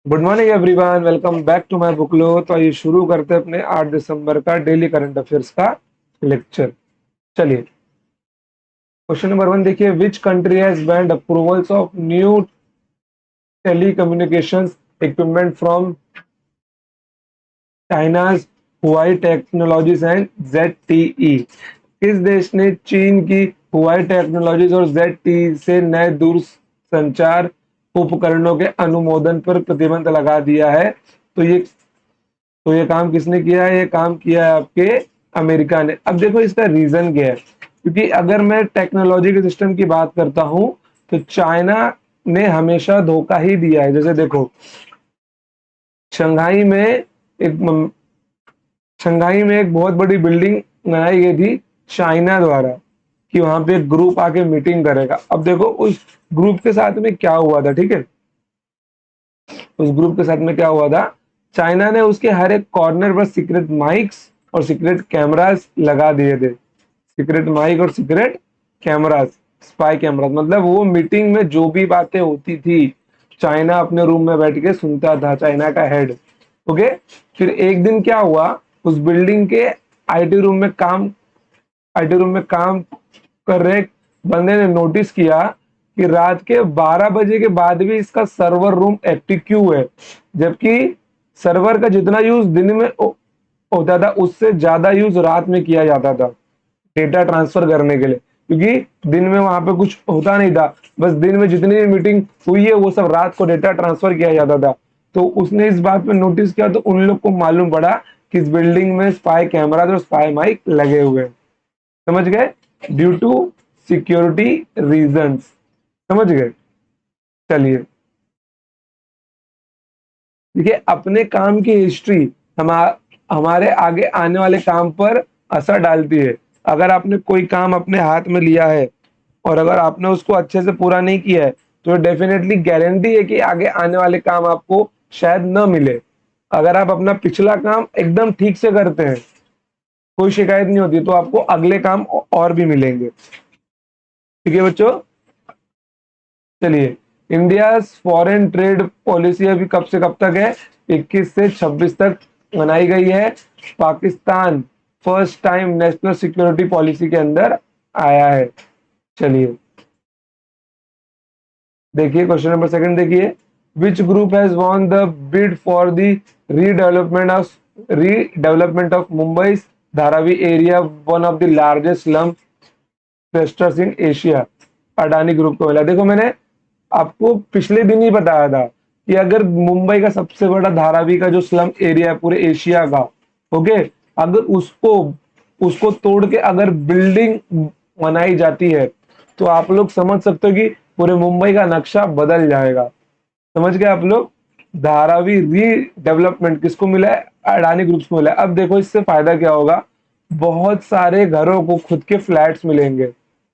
Good morning everyone, welcome back to my बुकलो। तो आइए शुरू करते हैं अपने 8 दिसंबर का डेली करंट अफेयर्स का लेक्चर। चलिए, क्वेश्चन नंबर 1 देखिए। Which country has banned approvals of new telecommunications equipment from China's Huawei technologies and ZTE? किस देश ने चीन की हुआई टेक्नोलॉजीज और ZTE से नए दूरसंचार उपकरणों के अनुमोदन पर प्रतिबंध लगा दिया है? तो ये काम किसने किया है? ये काम किया है आपके अमेरिका ने। अब देखो इसका रीजन क्या है, क्योंकि अगर मैं टेक्नोलॉजी के सिस्टम की बात करता हूं तो चाइना ने हमेशा धोखा ही दिया है। जैसे देखो, शंघाई में एक शंघाई में एक बहुत बड़ी बिल्डिंग बनाई गई थी चाइना द्वारा कि वहां पे एक ग्रुप आके मीटिंग करेगा। अब देखो उस ग्रुप के साथ में क्या हुआ था, ठीक है? उस ग्रुप के साथ में क्या हुआ था, चाइना ने उसके हर एक कॉर्नर पर सीक्रेट माइक्स और सीक्रेट कैमरास लगा दिए थे। सीक्रेट माइक और सीक्रेट कैमरास, स्पाई कैमरास, मतलब वो मीटिंग में जो भी बातें होती थी चाइना अपने रूम में बैठ के सुनता था, चाइना का हेड। ओके। फिर एक दिन क्या हुआ, उस बिल्डिंग के आईटी रूम में काम आईटी रूम में काम कर रहे एक बंदे ने नोटिस किया कि रात के 12 बजे के बाद भी इसका सर्वर रूम एक्टिव क्यों है, जबकि सर्वर का जितना यूज दिन में होता था उससे ज्यादा यूज रात में किया जाता था डेटा ट्रांसफर करने के लिए, क्योंकि दिन में वहां पे कुछ होता नहीं था। बस दिन में जितनी भी मीटिंग हुई है वो सब रात को डेटा ट्रांसफर किया जाता था। तो उसने इस बात पे नोटिस किया तो उन लोग को मालूम पड़ा कि इस बिल्डिंग में स्पाई कैमरा और स्पाई माइक लगे हुए हैं। समझ गए? Due to security reasons. समझ गए? चलिए, देखिए, अपने काम की हिस्ट्री हमारे आगे आने वाले काम पर असर डालती है। अगर आपने कोई काम अपने हाथ में लिया है और अगर आपने उसको अच्छे से पूरा नहीं किया है तो डेफिनेटली गारंटी है कि आगे आने वाले काम आपको शायद न मिले। अगर आप अपना पिछला काम एकदम ठीक से करते हैं, कोई शिकायत नहीं होती, तो आपको अगले काम और भी मिलेंगे। ठीक है बच्चों? चलिए, इंडिया फॉरेन ट्रेड पॉलिसी अभी कब से कब तक है? 21 से 26 तक बनाई गई है। Pakistan first time national security policy के अंदर आया है। चलिए, देखिए क्वेश्चन नंबर सेकंड देखिए। Which group has won the bid for the redevelopment of Mumbai Dharavi area, one of the largest slum clusters in Asia? Adani group को मिला। देखो, मैंने आपको पिछले दिन ही बताया था कि अगर मुंबई का सबसे बड़ा धारावी का जो स्लम एरिया है पूरे एशिया का, ओके, अगर उसको उसको तोड़ के अगर बिल्डिंग बनाई जाती है तो आप लोग समझ सकते हो कि पूरे मुंबई का नक्शा बदल जाएगा। समझ गए आप लोग? धारावी रीडेवलपमेंट किसको मिला है? अडानी ग्रुप्स को मिला है। अब देखो इससे फायदा क्या होगा, बहुत सारे घरों को खुद के फ्लैट्स मिलेंगे।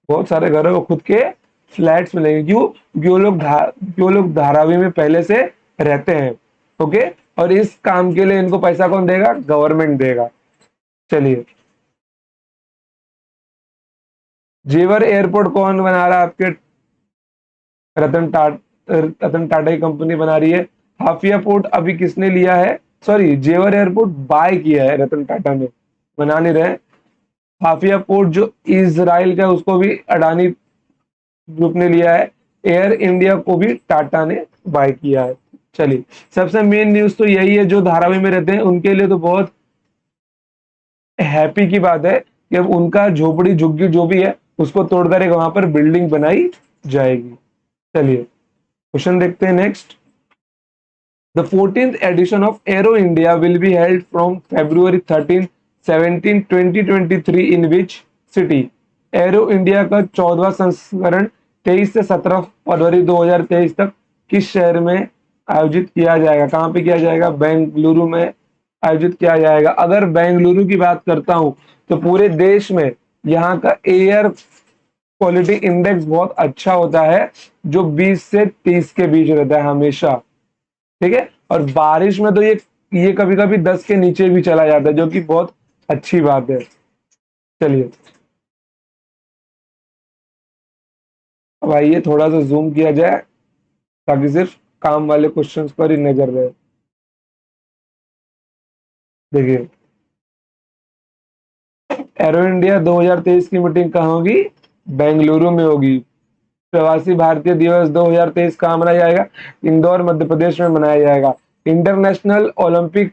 बहुत सारे घरों को खुद के फ्लैट्स मिलेंगे। क्यों? क्योंकि वो लोग धारावी में पहले से रहते हैं। ओके। और इस काम के लिए इनको पैसा कौन देगा? गवर्नमेंट देगा। चलिए, जेवर एयरपोर्ट कौन बना रहा है आपके? रतन टाटा की कंपनी बना रही है। हाफिया पोर्ट अभी किसने लिया है? सॉरी, जेवर एयरपोर्ट बाय किया है रतन टाटा ने, बना नहीं रहे। हाफिया पोर्ट जो इसराइल का है, उसको भी अडानी ग्रुप ने लिया है। एयर इंडिया को भी टाटा ने बाय किया है। चलिए, सबसे मेन न्यूज तो यही है, जो धारावी में रहते हैं उनके लिए तो बहुत हैप्पी की बात है कि अब उनका झोपड़ी झुग्गी जो भी है उसको तोड़कर एक वहां पर बिल्डिंग बनाई जाएगी। चलिए, क्वेश्चन देखते हैं next. The 14th edition of Aero India will be held from February 13, 17, 2023 in which city? Arrow India का 14वां संस्करण 23 से 17 फरवरी 2023 तक किस शहर में आयोजित किया जाएगा? कहां पे किया जाएगा? बेंगलुरु में आयोजित किया जाएगा। अगर बेंगलुरु की बात करता हूं तो पूरे देश में यहाँ का एयर क्वालिटी इंडेक्स बहुत अच्छा होता है, जो 20 से 30 के बीच रहता है हमेशा। ठीक है। और बारिश में तो ये कभी कभी 10 के नीचे भी चला जाता है, जो कि बहुत अच्छी बात है। चलिए, अब आइए थोड़ा सा जूम किया जाए ताकि सिर्फ काम वाले क्वेश्चंस पर ही नजर रहे। देखिए, एरो इंडिया 2023 की मीटिंग कहाँ होगी? बेंगलुरु में होगी। प्रवासी भारतीय दिवस 2023 कहाँ मनाया जाएगा? इंदौर मध्य प्रदेश में मनाया जाएगा। इंटरनेशनल ओलंपिक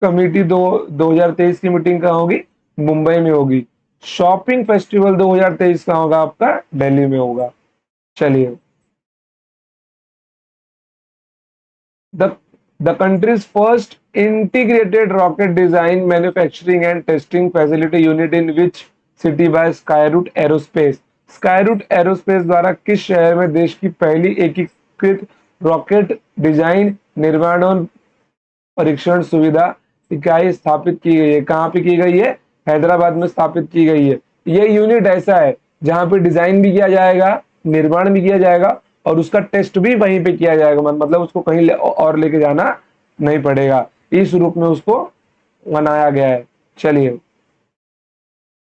कमेटी 2023 की मीटिंग कहाँ होगी? मुंबई में होगी। शॉपिंग फेस्टिवल 2023 कहाँ होगा आपका? दिल्ली में होगा। चलिए, The, the country's first integrated rocket design, manufacturing and testing facility unit in which city by Skyroot Aerospace. Skyroot Aerospace द्वारा किस शहर में देश की पहली एकीकृत रॉकेट डिजाइन, निर्माण और परीक्षण सुविधा इकाई स्थापित की गई है? कहाँ पे की गई है? हैदराबाद में स्थापित की गई है। ये यूनिट ऐसा है जहां पे डिजाइन भी किया जाएगा, निर्माण भी किया जाएगा और उसका टेस्ट भी वहीं पे किया जाएगा। मतलब उसको कहीं और लेके जाना नहीं पड़ेगा। इस रूप में उसको बनाया गया है। चलिए,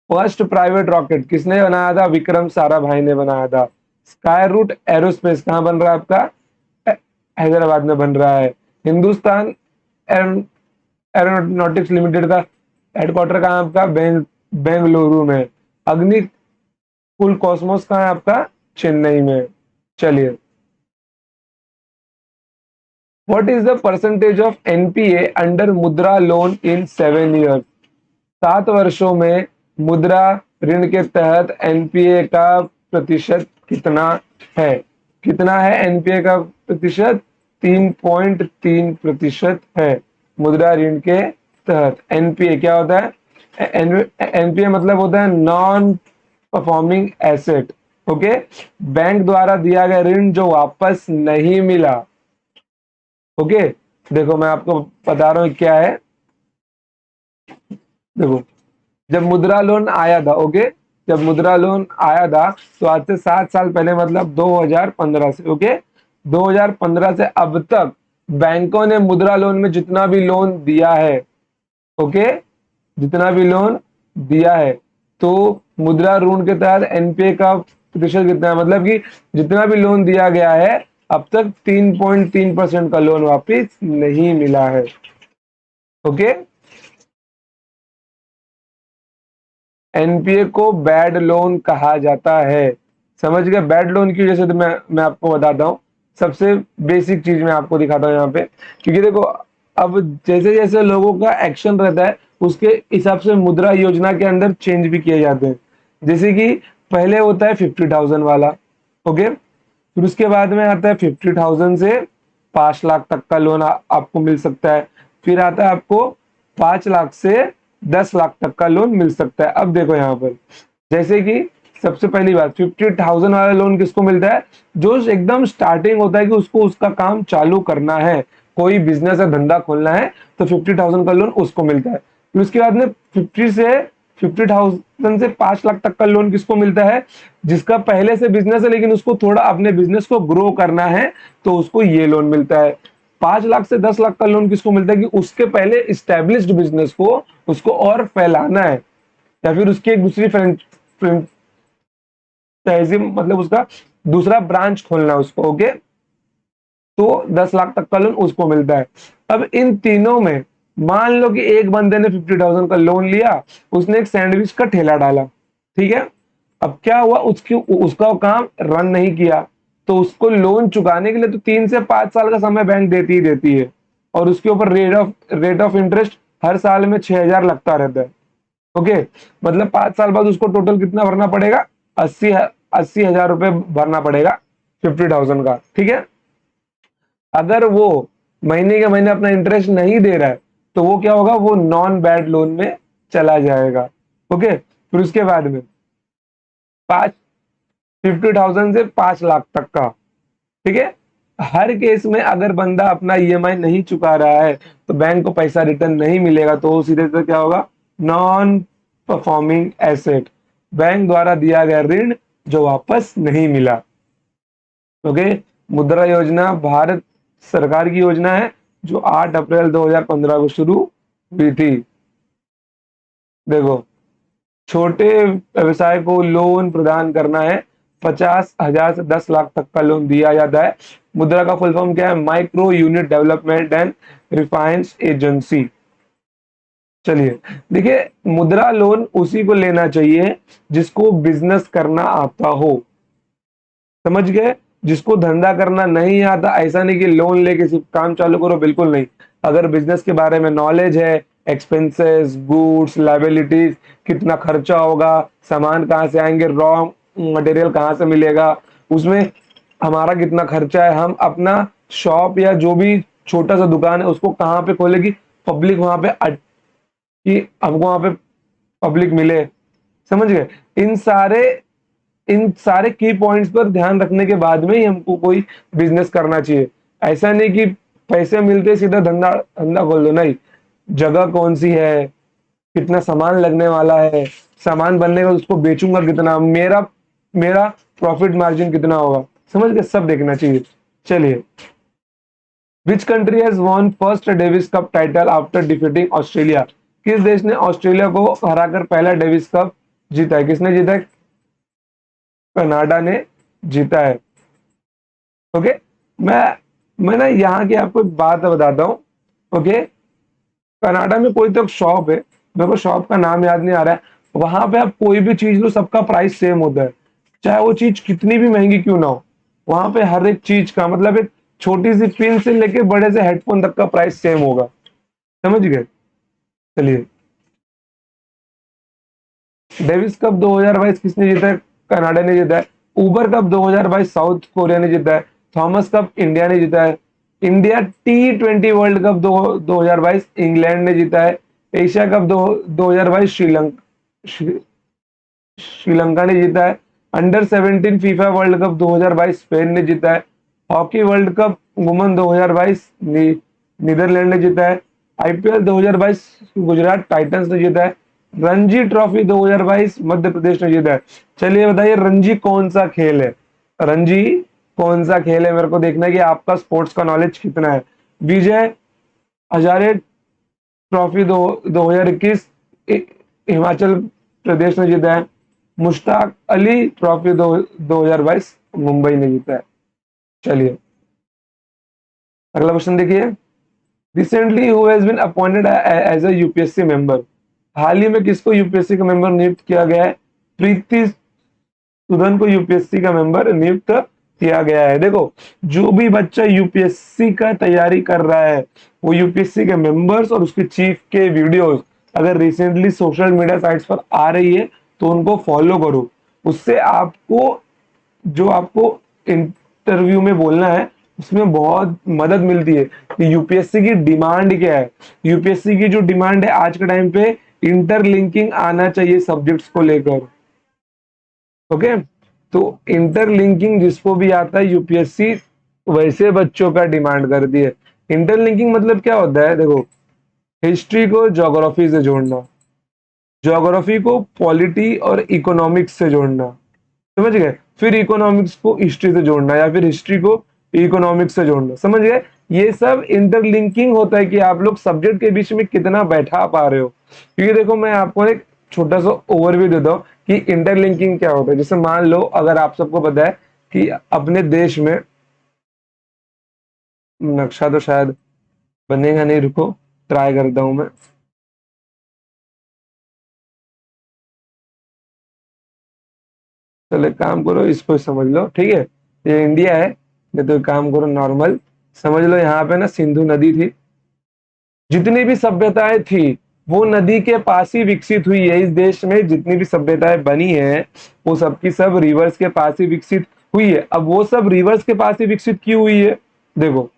फर्स्ट प्राइवेट रॉकेट किसने बनाया था? विक्रम साराभाई ने बनाया था। स्काई रूट एरोस्पेस कहाँ बन रहा है आपका? हैदराबाद में बन रहा है। हिंदुस्तान एरोनॉटिक्स लिमिटेड का हेडक्वार्टर कहाँ है आपका? बेंगलुरु में। अग्नि कुल कॉस्मोस कहाँ है आपका? चेन्नई में। चलिए, what is the percentage of NPA under मुद्रा लोन इन 7 ईयर्स? 7 वर्षों में मुद्रा ऋण के तहत एनपीए का प्रतिशत कितना है? कितना है एनपीए का प्रतिशत? 3.3% है मुद्रा ऋण के तहत। एनपीए क्या होता है? एनपीए मतलब होता है non performing asset. Okay, bank द्वारा दिया गया ऋण जो वापस नहीं मिला। ओके, देखो मैं आपको बता रहा हूं क्या है। देखो, जब मुद्रा लोन आया था, ओके, जब मुद्रा लोन आया था तो आज से 7 साल पहले, मतलब 2015 से, ओके, 2015 से अब तक बैंकों ने मुद्रा लोन में जितना भी लोन दिया है, ओके, जितना भी लोन दिया है, तो मुद्रा ऋण के तहत एनपीए का प्रतिशत कितना है? मतलब कि जितना भी लोन दिया गया है अब तक 3.3% का लोन वापिस नहीं मिला है। ओके, एनपीए को बैड लोन कहा जाता है। समझ गए? बैड लोन की वजह से तो मैं आपको बताता हूँ। सबसे बेसिक चीज मैं आपको दिखाता हूँ यहाँ पे, क्योंकि देखो अब जैसे जैसे लोगों का एक्शन रहता है उसके हिसाब से मुद्रा योजना के अंदर चेंज भी किए जाते हैं। जैसे कि पहले होता है 50,000 वाला, ओके, फिर उसके बाद में आता है 50,000 से 5 लाख तक का लोन आपको मिल सकता है। फिर आता है आपको 5 लाख से 10 लाख तक का लोन मिल सकता है। अब देखो यहाँ पर, जैसे कि सबसे पहली बात, 50,000 वाला लोन किसको मिलता है? जो एकदम स्टार्टिंग होता है कि उसको उसका काम चालू करना है, कोई बिजनेस या धंधा खोलना है, तो 50,000 का लोन उसको मिलता है। फिर उसके बाद में 50,000 से 5 लाख तक का लोन किसको मिलता है? जिसका पहले से बिजनेस है लेकिन उसको थोड़ा अपने बिजनेस को ग्रो करना है, तो उसको ये लोन मिलता है। 5 लाख से 10 लाख का लोन किसको मिलता है? कि उसके पहले इस्टेब्लिश्ड बिजनेस को उसको और फैलाना है, या फिर उसकी एक दूसरी फ्रेंचाइजी, मतलब उसका दूसरा ब्रांच खोलना है उसको, ओके, तो 10 लाख तक का लोन उसको मिलता है। अब इन तीनों में मान लो कि एक बंदे ने 50,000 का लोन लिया, उसने एक सैंडविच का ठेला डाला, ठीक है। अब क्या हुआ, उसका काम रन नहीं किया, तो उसको लोन चुकाने के लिए तो 3 से 5 साल का समय बैंक देती ही देती है, और उसके ऊपर रेट ऑफ इंटरेस्ट हर साल में 6,000 लगता रहता है। ओके, मतलब 5 साल बाद उसको टोटल कितना भरना पड़ेगा? 80,000 रुपए भरना पड़ेगा 50,000 का, ठीक है। अगर वो महीने के महीने अपना इंटरेस्ट नहीं दे रहा है तो वो क्या होगा? वो नॉन बैड लोन में चला जाएगा। ओके, फिर उसके बाद में 50,000 से 5 लाख तक का, ठीक है। हर केस में अगर बंदा अपना ईएमआई नहीं चुका रहा है तो बैंक को पैसा रिटर्न नहीं मिलेगा, तो सीधे सीधे क्या होगा? नॉन परफॉर्मिंग एसेट, बैंक द्वारा दिया गया ऋण जो वापस नहीं मिला। ओके, मुद्रा योजना भारत सरकार की योजना है जो 8 अप्रैल 2015 को शुरू हुई थी। देखो, छोटे व्यवसाय को लोन प्रदान करना है 50,000 से 10 लाख तक का लोन दिया जाता है। मुद्रा का फुल फॉर्म क्या है? Micro unit development and refinance agency. चलिए देखिए, मुद्रा लोन उसी को लेना चाहिए जिसको बिजनेस करना आता हो, समझ गए? जिसको धंधा करना नहीं आता, ऐसा नहीं कि लोन लेके सिर्फ काम चालू करो, बिल्कुल नहीं। अगर बिजनेस के बारे में नॉलेज है, एक्सपेंसेस, गुड्स, लायबिलिटीज, कितना खर्चा होगा, सामान कहाँ से आएंगे, रॉ मटेरियल कहाँ से मिलेगा, उसमें हमारा कितना खर्चा है, हम अपना शॉप या जो भी छोटा सा दुकान है उसको कहाँ पे खोलेगी, पब्लिक वहां पे कि हमको वहां पे पब्लिक मिले, समझ गए? इन सारे इन सारे की पॉइंट्स पर ध्यान रखने के बाद में ही हमको कोई बिजनेस करना चाहिए। ऐसा नहीं कि पैसे मिलते सीधा धंधा धंधा खोल दो, नहीं। जगह कौन सी है, कितना सामान लगने वाला है, सामान बनने का उसको बेचूंगा कितना, मेरा मेरा प्रॉफिट मार्जिन कितना होगा, समझ गए? सब देखना चाहिए। चलिए, विच country has won first Davis cup title after defeating Australia? किस देश ने ऑस्ट्रेलिया को हराकर पहला डेविस कप जीता है? किसने जीता है? कनाडा ने जीता है। ओके, मैं मैं ना यहाँ की आपको एक बात बताता हूँ। ओके, कनाडा में कोई तो शॉप है, मेरे को शॉप का नाम याद नहीं आ रहा है, वहां पे आप कोई भी चीज लो सबका प्राइस सेम होता है, चाहे वो चीज कितनी भी महंगी क्यों ना हो। वहां पे हर एक चीज का मतलब एक छोटी सी पिन से लेके बड़े से हेडफोन तक का प्राइस सेम होगा, समझ गए? चलिए, डेविस कप 2022 किसने जीता है? कनाडा ने जीता है। उबर कप 2022 साउथ कोरिया ने जीता है। थॉमस कप इंडिया ने जीता है। India T20 world cup 2022 England ने जीता है। एशिया कप 2022 श्रीलंका ने जीता है। Under 17 FIFA world cup 2022 Spain ने जीता है। Hockey world cup women 2022 Netherlands ने जीता है। आईपीएल 2022 गुजरात टाइटंस ने जीता है। रणजी ट्रॉफी 2022 मध्य प्रदेश ने जीता है। चलिए बताइए, रणजी कौन सा खेल है? रणजी कौन सा खेल है? मेरे को देखना है कि आपका स्पोर्ट्स का नॉलेज कितना है। विजय हजारे ट्रॉफी 2021 हिमाचल प्रदेश ने जीता है। मुश्ताक अली ट्रॉफी 2022 मुंबई ने जीता है। चलिए, अगला क्वेश्चन देखिए। Recently who has been appointed as a UPSC member? हाल ही में किसको यूपीएससी का मेंबर नियुक्त किया गया है? प्रीति सुदन को यूपीएससी का मेंबर नियुक्त किया गया है। देखो, जो भी बच्चा यूपीएससी का तैयारी कर रहा है, वो यूपीएससी के मेंबर्स और उसके चीफ के वीडियोस अगर रिसेंटली सोशल मीडिया साइट्स पर आ रही है तो उनको फॉलो करो। उससे आपको जो आपको इंटरव्यू में बोलना है उसमें बहुत मदद मिलती है कि यूपीएससी की डिमांड क्या है। यूपीएससी की जो डिमांड है आज के टाइम पे, इंटरलिंकिंग आना चाहिए सब्जेक्ट्स को लेकर। ओके, तो इंटरलिंकिंग जिसको भी आता है यूपीएससी वैसे बच्चों का डिमांड करती है। इंटरलिंकिंग मतलब क्या होता है? देखो, हिस्ट्री को ज्योग्राफी से जोड़ना, ज्योग्राफी को पॉलिटी और इकोनॉमिक्स से जोड़ना, समझ गए? फिर इकोनॉमिक्स को हिस्ट्री से जोड़ना या फिर हिस्ट्री को इकोनॉमिक्स से जोड़ना, समझ गए? ये सब इंटरलिंकिंग होता है कि आप लोग सब्जेक्ट के बीच में कितना बैठा पा रहे हो। क्योंकि देखो, मैं आपको एक छोटा सा ओवरव्यू देता हूँ कि इंटरलिंकिंग क्या होता है। जैसे मान लो, अगर आप सबको पता है कि अपने देश में नक्शा तो शायद बनेगा नहीं, रुको ट्राई करता हूं मैं। चलो एक काम करो, इसको समझ लो, ठीक है? ये इंडिया है, नहीं तो एक काम करो, नॉर्मल समझ लो। यहाँ पे ना सिंधु नदी थी, जितनी भी सभ्यताएं थी वो नदी के पास ही विकसित हुई है। इस देश में जितनी भी सभ्यताएं बनी है वो सब की सब रिवर्स के पास ही विकसित हुई है। अब वो सब रिवर्स के पास ही विकसित क्यों हुई है? देखो,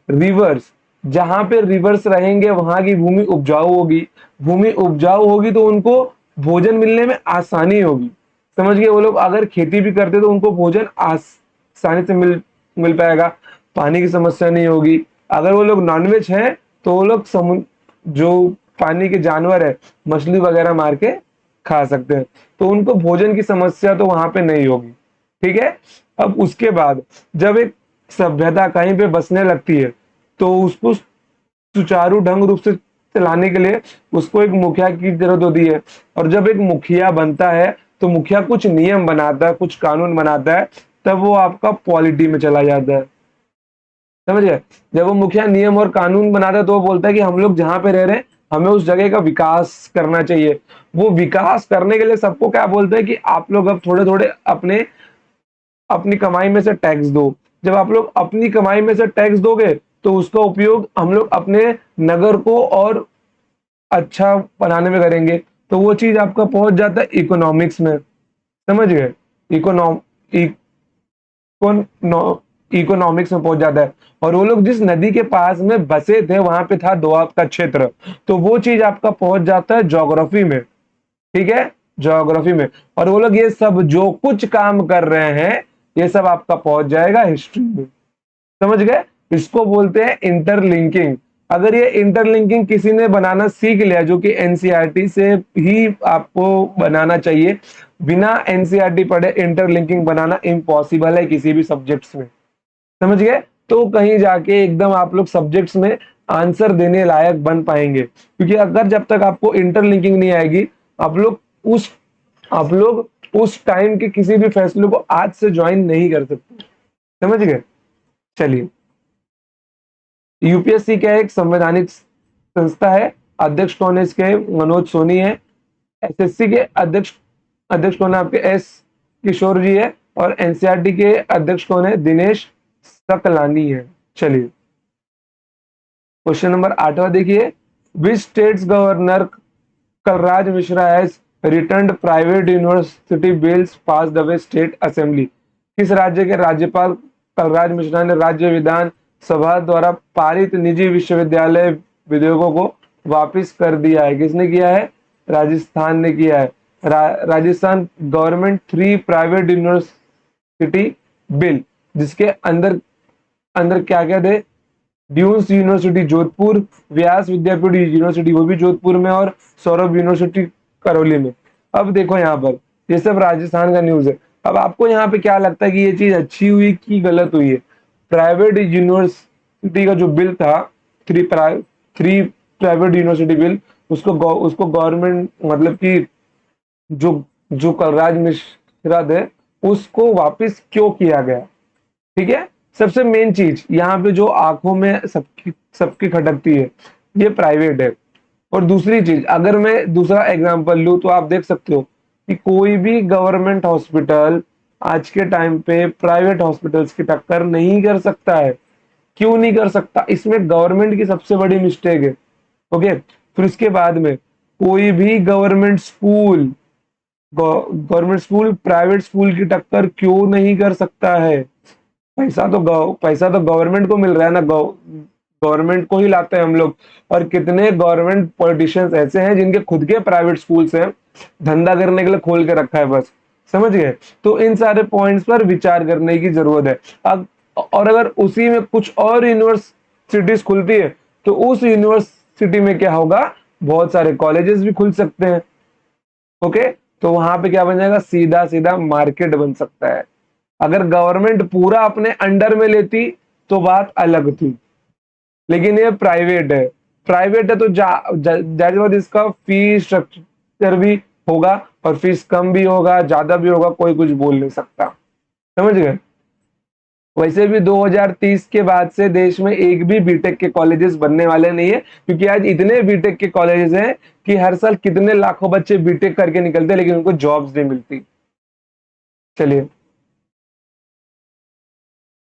रिवर्स, जहां पे रिवर्स रहेंगे वहां की भूमि उपजाऊ होगी। भूमि उपजाऊ होगी तो उनको भोजन मिलने में आसानी होगी, समझ गए? वो लोग अगर खेती भी करते तो उनको भोजन आसानी से मिल मिल पाएगा, पानी की समस्या नहीं होगी। अगर वो लोग नॉनवेज हैं तो वो लोग समुद्र जो पानी के जानवर है, मछली वगैरह मार के खा सकते हैं, तो उनको भोजन की समस्या तो वहां पे नहीं होगी, ठीक है? अब उसके बाद जब एक सभ्यता कहीं पे बसने लगती है तो उसको सुचारू ढंग रूप से चलाने के लिए उसको एक मुखिया की जरूरत होती है। और जब एक मुखिया बनता है तो मुखिया कुछ नियम बनाता है, कुछ कानून बनाता है, तब वो आपका पॉलिटी में चला जाता है। समझ गए? जब वो मुखिया नियम और कानून बनाता है तो वो बोलता है कि हम लोग जहां पे रह रहे हैं हमें उस जगह का विकास करना चाहिए। वो विकास करने के लिए सबको क्या बोलते हैं कि आप लोग अब थोड़े थोड़े अपने अपनी कमाई में से टैक्स दो। जब आप लोग अपनी कमाई में से टैक्स दोगे तो उसका उपयोग हम लोग अपने नगर को और अच्छा बनाने में करेंगे। तो वो चीज आपका पहुंच जाता है इकोनॉमिक्स में। समझ गए? इकोनॉम इकोनो, इकोनॉमिक्स में पहुंच जाता है। और वो लोग जिस नदी के पास में बसे थे वहां पे था दोआब का क्षेत्र, तो वो चीज आपका पहुंच जाता है ज्योग्राफी में। ठीक है, ज्योग्राफी में। और वो लोग ये सब जो कुछ काम कर रहे हैं ये सब आपका पहुंच जाएगा हिस्ट्री में। समझ गए? इसको बोलते हैं इंटरलिंकिंग। अगर ये इंटरलिंकिंग किसी ने बनाना सीख लिया, जो कि एनसीईआरटी से ही आपको बनाना चाहिए, बिना एनसीईआरटी पढ़े इंटरलिंकिंग बनाना इम्पॉसिबल है किसी भी सब्जेक्ट्स में। समझ गए? तो कहीं जाके एकदम आप लोग सब्जेक्ट्स में आंसर देने लायक बन पाएंगे, क्योंकि अगर जब तक आपको इंटरलिंकिंग नहीं आएगी, आप लोग उस आप लोग उस टाइम के किसी भी फैसले को आज से ज्वाइन नहीं कर सकते। समझ गए? चलिए, यूपीएससी क्या है? एक संवैधानिक संस्था है। अध्यक्ष कौन है इसके? मनोज सोनी है। एसएससी के अध्यक्ष अध्यक्ष कौन है आपके? एस किशोर जी है। और एनसीईआरटी के अध्यक्ष कौन है? दिनेश सकलानी है। चलिए, क्वेश्चन नंबर 8वां देखिए। Which states governor Kalraj Mishra has returned private university bills pass the state assembly? किस राज्य के राज्यपाल कलराज मिश्रा ने राज्य विधान सभा द्वारा पारित निजी विश्वविद्यालय विधेयकों को वापस कर दिया है? किसने किया है? राजस्थान ने किया है। Rajasthan government 3 private university bill, जिसके अंदर अंदर क्या क्या थे? ड्यून्स यूनिवर्सिटी जोधपुर, व्यास विद्यापीठ यूनिवर्सिटी वो भी जोधपुर में, और सौरभ यूनिवर्सिटी करौली में। अब देखो यहाँ पर ये सब राजस्थान का न्यूज है। अब आपको यहाँ पे क्या लगता है कि ये चीज अच्छी हुई कि गलत हुई है? प्राइवेट यूनिवर्सिटी का जो बिल था, थ्री प्राइवेट यूनिवर्सिटी बिल, उसको गवर्नमेंट मतलब कि जो जो कलराज मिश्रा थे उसको वापस क्यों किया गया? ठीक है, सबसे मेन चीज यहाँ पे जो आंखों में सबकी सबकी खटकती है, ये प्राइवेट है। और दूसरी चीज, अगर मैं दूसरा एग्जांपल लूं तो आप देख सकते हो कि कोई भी गवर्नमेंट हॉस्पिटल आज के टाइम पे प्राइवेट हॉस्पिटल्स की टक्कर नहीं कर सकता है। क्यों नहीं कर सकता? इसमें गवर्नमेंट की सबसे बड़ी मिस्टेक है। ओके, फिर उसके बाद में कोई भी गवर्नमेंट स्कूल प्राइवेट स्कूल की टक्कर क्यों नहीं कर सकता है? पैसा तो गवर्नमेंट को मिल रहा है ना, गवर्नमेंट को ही लाते हैं हम लोग। और कितने गवर्नमेंट पॉलिटिशियंस ऐसे हैं जिनके खुद के प्राइवेट स्कूल्स हैं, धंधा करने के लिए खोल के रखा है बस। समझ गए? तो इन सारे पॉइंट्स पर विचार करने की जरूरत है। अब और अगर उसी में कुछ और यूनिवर्सिटीज खुलती है तो उस यूनिवर्सिटी में क्या होगा? बहुत सारे कॉलेजेस भी खुल सकते हैं। ओके, तो वहां पे क्या बन जाएगा? सीधा सीधा मार्केट बन सकता है। अगर गवर्नमेंट पूरा अपने अंडर में लेती तो बात अलग थी, लेकिन ये प्राइवेट है तो जाहिर बात इसका फीस स्ट्रक्चर भी होगा, और फीस कम भी होगा ज्यादा भी होगा, कोई कुछ बोल नहीं सकता। समझ गए? वैसे भी 2030 के बाद से देश में एक भी बीटेक के कॉलेजेस बनने वाले नहीं है, क्योंकि आज इतने बीटेक के कॉलेजेस हैं कि हर साल कितने लाखों बच्चे बीटेक करके निकलते हैं लेकिन उनको जॉब्स नहीं मिलती। चलिए,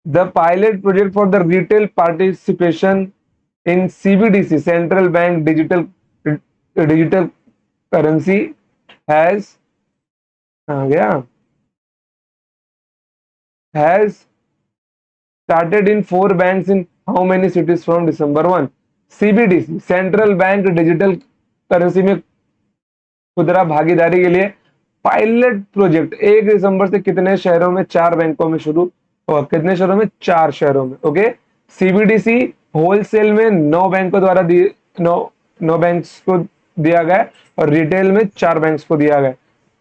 the pilot project for the retail participation in CBDC central bank digital currency has आ गया has started in 4 banks in how many cities from December 1? CBDC central bank digital currency में खुदरा भागीदारी के लिए पायलट प्रोजेक्ट 1 दिसंबर से कितने शहरों में? 4 बैंकों में शुरू। और कितने शहरों में? 4 शहरों में। ओके, सीबीडीसी होलसेल में 9 बैंकों द्वारा दिए 9 बैंक्स को दिया गया, और रिटेल में 4 बैंक्स को दिया गया।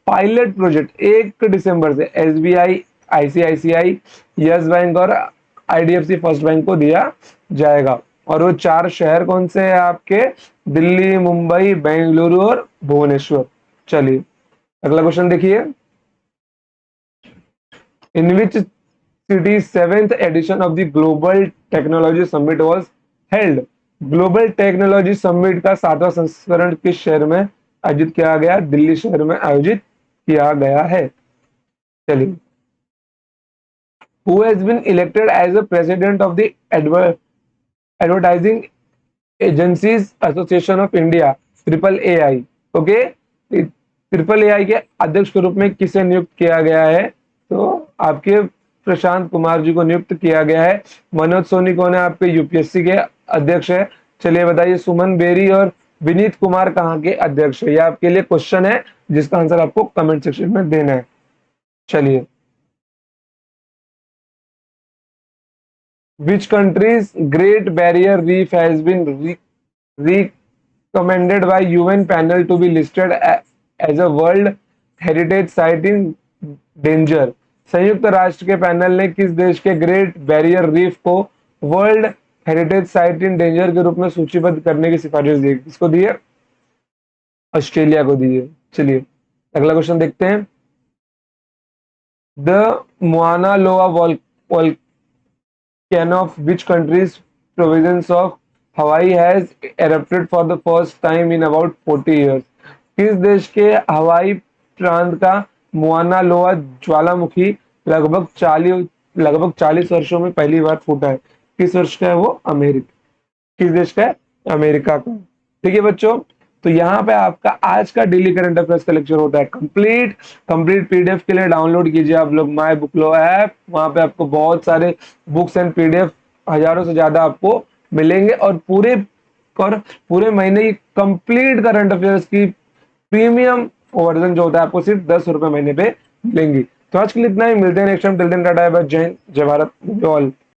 पायलट प्रोजेक्ट 1 दिसंबर से एसबीआई, आईसीआईसीआई, यस बैंक और आईडीएफसी फर्स्ट बैंक को दिया जाएगा। और वो 4 शहर कौन से हैं आपके? दिल्ली, मुंबई, बेंगलुरु और भुवनेश्वर। चलिए, अगला क्वेश्चन देखिए। In which city seventh edition of the global technology summit was held. Global technology summit का 7वां संस्करण किस शहर में आयोजित किया गया? दिल्ली शहर में आयोजित किया गया है। चलिए, who has been elected as a president of the advertising agencies association of India triple A I? Okay, triple A I के अध्यक्ष के रूप में किसे नियुक्त किया गया है? तो आपके प्रशांत कुमार जी को नियुक्त किया गया है। मनोज सोनी कौन है? आपके यूपीएससी के अध्यक्ष है। चलिए बताइए, सुमन बेरी और विनीत कुमार कहाँ के अध्यक्ष है? यह आपके लिए क्वेश्चन है जिसका आंसर आपको कमेंट सेक्शन में देना है। चलिए, which country's Great Barrier Reef has been recommended by UN panel to be listed as a World Heritage Site in Danger? संयुक्त राष्ट्र के पैनल ने किस देश के ग्रेट बैरियर रीफ को world heritage site in danger के रूप में सूचीबद्ध करने की सिफारिश दी? किसको दी है? ऑस्ट्रेलिया को दी है। चलिए, अगला क्वेश्चन देखते हैं। द मुआना लोआ volcano of which country's province of Hawaii has erupted for the first time in about 40 years? किस देश के हवाई प्रांत का मुआना लोआ ज्वालामुखी लगभग 40 वर्षों में पहली बार फूटा है? किस वर्ष का है वो? अमेरिका। किस देश का है? अमेरिका का। ठीक है बच्चों, तो यहाँ पे आपका आज का डेली करंट अफेयर्स का लेक्चर होता है कंप्लीट पीडीएफ के लिए डाउनलोड कीजिए आप लोग माय बुकलो ऐप। वहां पे आपको बहुत सारे बुक्स एंड पीडीएफ हजारों से ज्यादा आपको मिलेंगे और पूरे महीने की कंप्लीट करंट अफेयर्स की प्रीमियम वर्जन जो होता है आपको सिर्फ 10 रुपए महीने पे मिलेंगी। तो आज के लिए इतना ही, मिलते हैं next time. Till then tata bye bye, जय हिंद, जय भारत, ऑल।